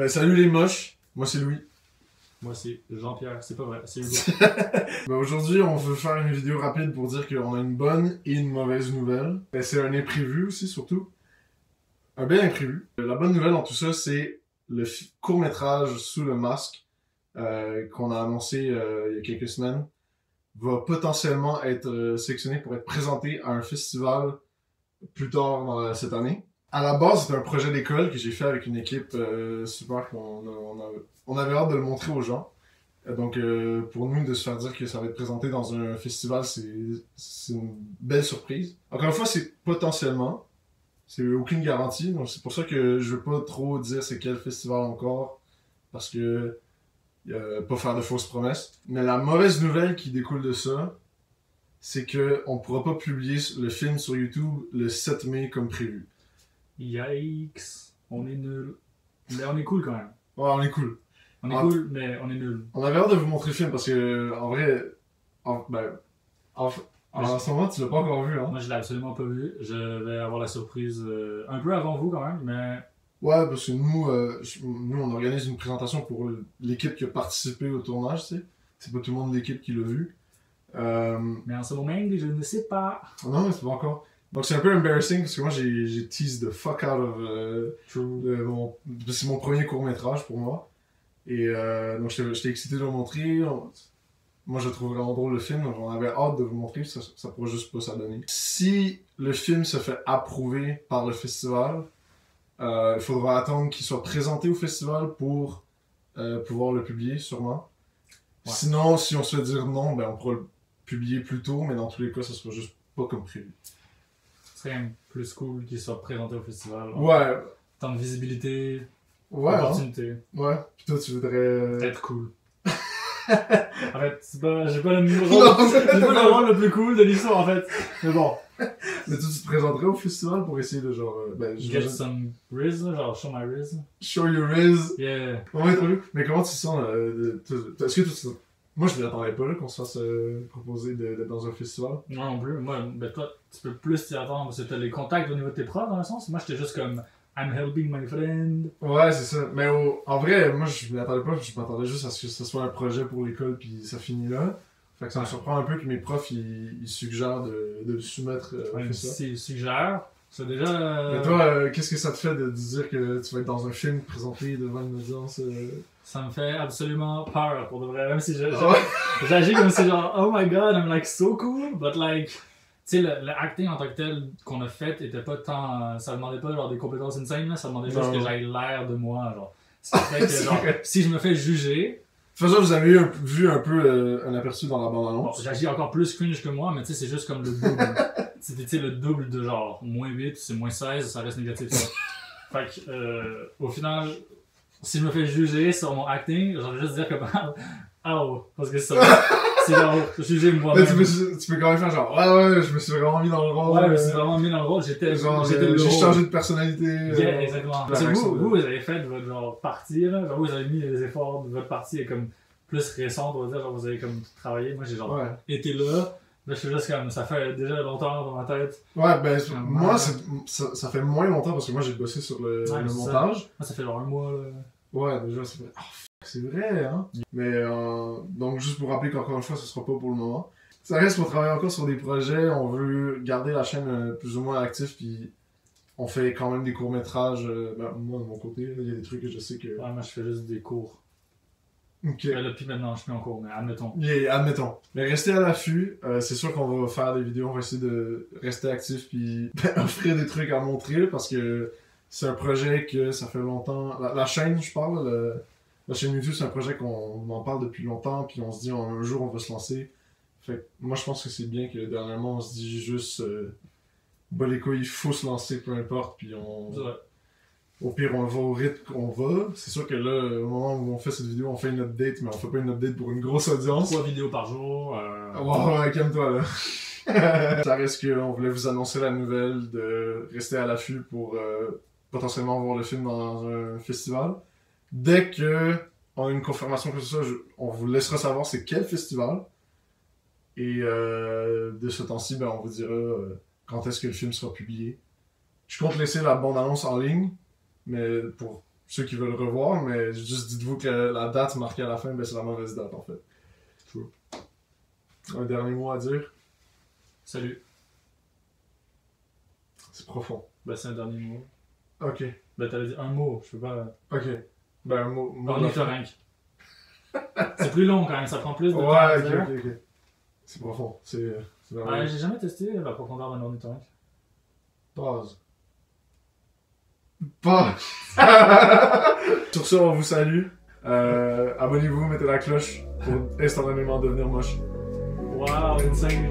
Salut les moches, moi c'est Louis. Moi c'est Jean-Pierre, c'est pas vrai, c'est Hugo. Aujourd'hui on veut faire une vidéo rapide pour dire qu'on a une bonne et une mauvaise nouvelle. C'est un imprévu aussi surtout. Un bel imprévu. La bonne nouvelle dans tout ça c'est le court-métrage Sous le masque qu'on a annoncé il y a quelques semaines va potentiellement être sélectionné pour être présenté à un festival plus tard dans cette année. À la base, c'est un projet d'école que j'ai fait avec une équipe super on avait hâte de le montrer aux gens. Donc, pour nous, de se faire dire que ça va être présenté dans un festival, c'est une belle surprise. Encore une fois, c'est potentiellement. C'est aucune garantie. Donc, c'est pour ça que je veux pas trop dire c'est quel festival encore. Parce que pas faire de fausses promesses. Mais la mauvaise nouvelle qui découle de ça, c'est que on pourra pas publier le film sur YouTube le 7 mai comme prévu. Yikes, on est nul. Mais on est cool quand même. Ouais, on est cool. On est cool, mais on est nul. On avait hâte de vous montrer le film parce que, en vrai, en ce moment, tu l'as pas encore vu, hein? Moi, je l'ai absolument pas vu. Je vais avoir la surprise un peu avant vous quand même, mais... Ouais, parce que nous, on organise une présentation pour l'équipe qui a participé au tournage, tu sais. C'est pas tout le monde de l'équipe qui l'a vu. Mais en ce moment, je ne sais pas. Non, mais c'est pas encore. Donc c'est un peu embarrassing parce que moi j'ai teased the fuck out of c'est mon premier court-métrage pour moi. Et donc j'étais excité de le montrer. Moi je trouve vraiment drôle le film, donc on avait hâte de vous montrer, ça pourrait juste pas s'adonner. Si le film se fait approuver par le festival, il faudra attendre qu'il soit présenté au festival pour pouvoir le publier sûrement. Ouais. Sinon, si on se fait dire non, ben on pourra le publier plus tôt, mais dans tous les cas, ça sera juste pas comme prévu. Ce serait quand même plus cool qu'il soit présenté au festival. Ouais. Tant de visibilité, ouais, opportunité. Hein? Ouais. Puis toi, tu voudrais... être cool. En fait, j'ai pas le rôle le plus cool de l'histoire en fait. Mais bon. Mais tu te présenterais au festival pour essayer de genre... get some riz, genre show my riz. Show your riz. Yeah. Ouais, mais comment tu te sens est-ce que tu... Moi, je ne m'attendais pas qu'on se fasse proposer d'être dans un festival. Moi non plus. Moi, ben toi, tu peux plus t'y attendre parce que t'as les contacts au niveau de tes profs dans le sens. Moi, j'étais juste comme I'm helping my friend. Ouais, c'est ça. Mais en vrai, moi, je m'attendais pas. Je m'attendais juste à ce que ce soit un projet pour l'école puis ça finit là. Fait que ça me surprend un peu que mes profs, ils suggèrent de soumettre ouais, ça. S'ils suggèrent, c'est déjà... Mais toi, qu'est-ce que ça te fait de dire que tu vas être dans un film présenté devant une audience Ça me fait absolument peur, pour de vrai. Même si j'agis comme si genre, oh my god, I'm like so cool, but like... Tu sais, le acting en tant que tel qu'on a fait était pas tant... Ça demandait pas genre des compétences insane, là, ça demandait juste que j'aille l'air de moi, genre. Ce qui fait que genre, si je me fais juger... De toute façon, vous avez vu un peu un aperçu dans la bande-annonce. Bon, j'agis encore plus cringe que moi, mais tu sais, c'est juste comme le double. C'était le double de genre moins 8, c'est moins 16, ça reste négatif. Ça. Fait que, au final, si je me fais juger sur mon acting, j'aurais juste dire que parce que ça, c'est genre juger moi-même. Tu peux quand même faire genre, ouais, je me suis vraiment mis dans le rôle. Ouais, je me suis vraiment mis dans le rôle, j'ai changé de personnalité. Yeah, exactement. Parce que vous avez fait votre genre partie, là, genre vous avez mis les efforts, votre partie est comme plus récente, on va dire, genre vous avez comme travaillé, moi j'ai genre été là. Là, je suis juste comme, ça fait déjà longtemps dans ma tête. Ouais, ben, moi, ça fait moins longtemps parce que moi, j'ai bossé sur le montage. Ça fait genre un mois, là. Ouais, déjà, ça fait... c'est vrai, hein? Mais, donc, juste pour rappeler qu'encore une fois, ce sera pas pour le moment. Ça reste qu'on travaille encore sur des projets, on veut garder la chaîne plus ou moins active, puis on fait quand même des courts-métrages. Moi, de mon côté, il y a des trucs que je sais que... Ouais, moi, je fais juste des cours. Ok. Là, puis maintenant, je suis en cours, mais admettons. Yeah, admettons. Mais restez à l'affût. C'est sûr qu'on va faire des vidéos, on va essayer de rester actif puis offrir des trucs à montrer parce que c'est un projet que ça fait longtemps. La chaîne, je parle, la chaîne YouTube, c'est un projet qu'on en parle depuis longtemps puis on se dit un jour on va se lancer. Fait que moi, je pense que c'est bien que dernièrement on se dit juste bah les couilles, il faut se lancer peu importe puis on... Au pire, on va au rythme qu'on va. C'est sûr que là, au moment où on fait cette vidéo, on fait une update, mais on fait pas une update pour une grosse audience. 3 vidéos par jour. Ouais, calme-toi là. Ça reste qu'on voulait vous annoncer la nouvelle de rester à l'affût pour potentiellement voir le film dans un festival. Dès que on a une confirmation que c'est ça, on vous laissera savoir c'est quel festival. Et de ce temps-ci, ben, on vous dira quand est-ce que le film sera publié. Je compte laisser la bande-annonce en ligne. Mais pour ceux qui veulent revoir, mais juste dites-vous que la date marquée à la fin, ben c'est la mauvaise date en fait. True. Un dernier mot à dire? Salut. C'est profond. Ben, c'est un dernier mot. Ok. Ben, t'avais dit un mot, je peux pas. Ok. Ben un mot. Ornithorynque. C'est plus long quand même, ça prend plus de temps. Ouais, à ok, dire. ok, ok. C'est profond. C'est vraiment. Ouais, j'ai jamais testé la profondeur d'un ornithorynque. Pause. Pause. Sur ce, on vous salue. Abonnez-vous, mettez la cloche pour instantanément devenir moche. Wow, insane.